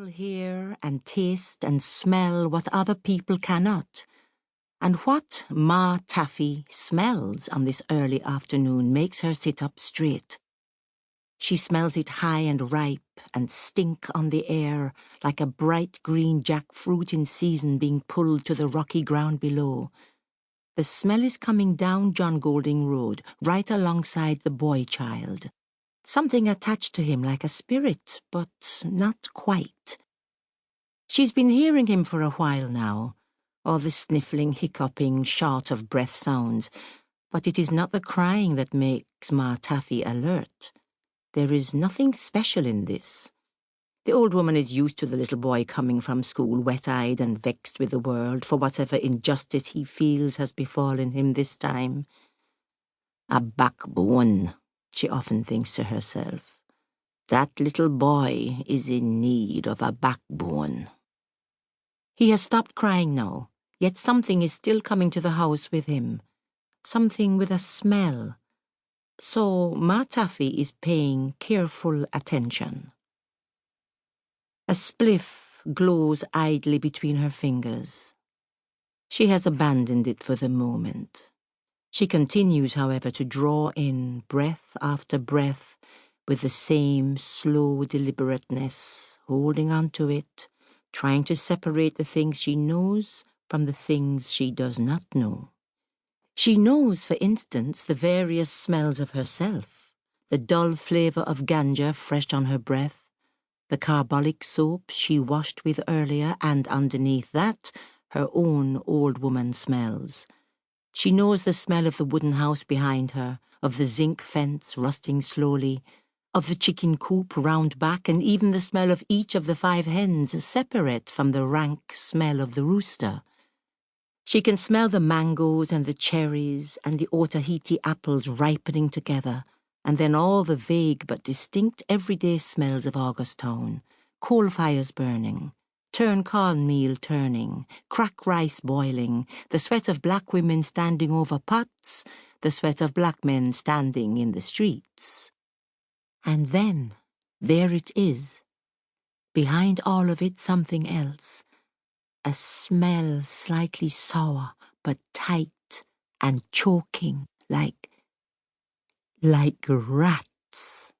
People hear and taste and smell what other people cannot. And what Ma Taffy smells on this early afternoon makes her sit up straight. She smells it high and ripe and stink on the air like a bright green jackfruit in season being pulled to the rocky ground below. The smell is coming down John Golding Road, right alongside the boy child. Something attached to him like a spirit, but not quite. She's been hearing him for a while now, all the sniffling, hiccuping, short-of-breath sounds, but it is not the crying that makes Ma Taffy alert. There is nothing special in this. The old woman is used to the little boy coming from school wet-eyed and vexed with the world for whatever injustice he feels has befallen him this time. A backbone, she often thinks to herself. That little boy is in need of a backbone. He has stopped crying now, yet something is still coming to the house with him. Something with a smell. So Ma Taffy is paying careful attention. A spliff glows idly between her fingers. She has abandoned it for the moment. She continues, however, to draw in breath after breath with the same slow deliberateness, holding on to it, trying to separate the things she knows from the things she does not know. She knows, for instance, the various smells of herself, the dull flavour of ganja fresh on her breath, the carbolic soap she washed with earlier, and underneath that, her own old woman smells. She knows the smell of the wooden house behind her, of the zinc fence rusting slowly, of the chicken coop round back, and even the smell of each of the 5 hens separate from the rank smell of the rooster. She can smell the mangoes and the cherries and the Otaheite apples ripening together, and then all the vague but distinct everyday smells of Augustown, coal fires burning, turn cornmeal turning, crack rice boiling, the sweat of black women standing over pots, the sweat of black men standing in the streets. And then, there it is. Behind all of it, something else. A smell slightly sour, but tight and choking, like rats.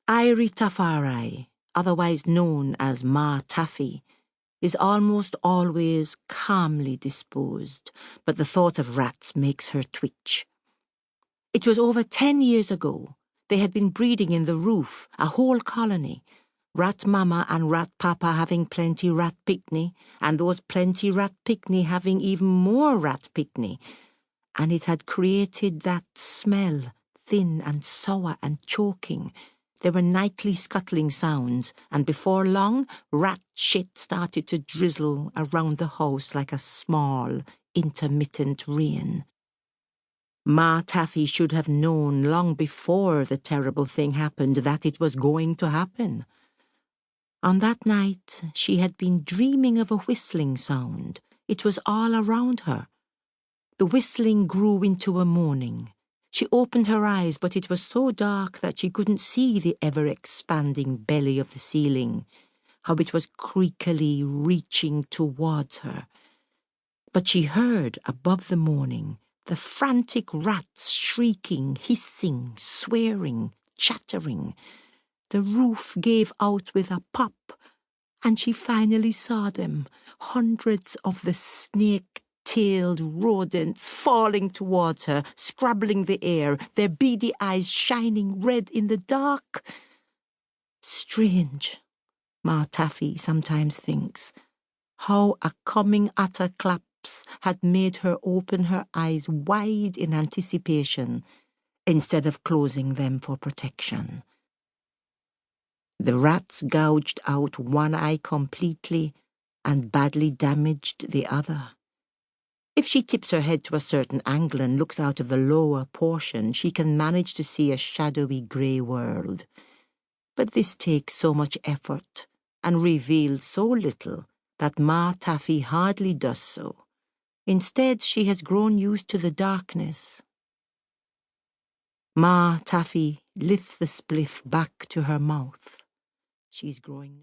Rastafari, otherwise known as Ma Taffy, is almost always calmly disposed, but the thought of rats makes her twitch. It was over 10 years ago. They had been breeding in the roof, a whole colony, rat mama and rat papa having plenty rat picnic, and those plenty rat picnic having even more rat picnic, and it had created that smell, thin and sour and choking. There were nightly scuttling sounds, and before long, rat shit started to drizzle around the house like a small, intermittent rain. Ma Taffy should have known long before the terrible thing happened that it was going to happen. On that night, she had been dreaming of a whistling sound. It was all around her. The whistling grew into a moaning. She opened her eyes, but it was so dark that she couldn't see the ever-expanding belly of the ceiling, how it was creakily reaching towards her. But she heard, above the moaning, the frantic rats shrieking, hissing, swearing, chattering. The roof gave out with a pop, and she finally saw them, hundreds of the snake-tailed rodents falling towards her, scrabbling the air, their beady eyes shining red in the dark. Strange, Ma Taffy sometimes thinks, how a coming utter collapse had made her open her eyes wide in anticipation instead of closing them for protection. The rats gouged out one eye completely and badly damaged the other. If she tips her head to a certain angle and looks out of the lower portion, she can manage to see a shadowy grey world. But this takes so much effort and reveals so little that Ma Taffy hardly does so. Instead, she has grown used to the darkness. Ma Taffy lifts the spliff back to her mouth. She's growing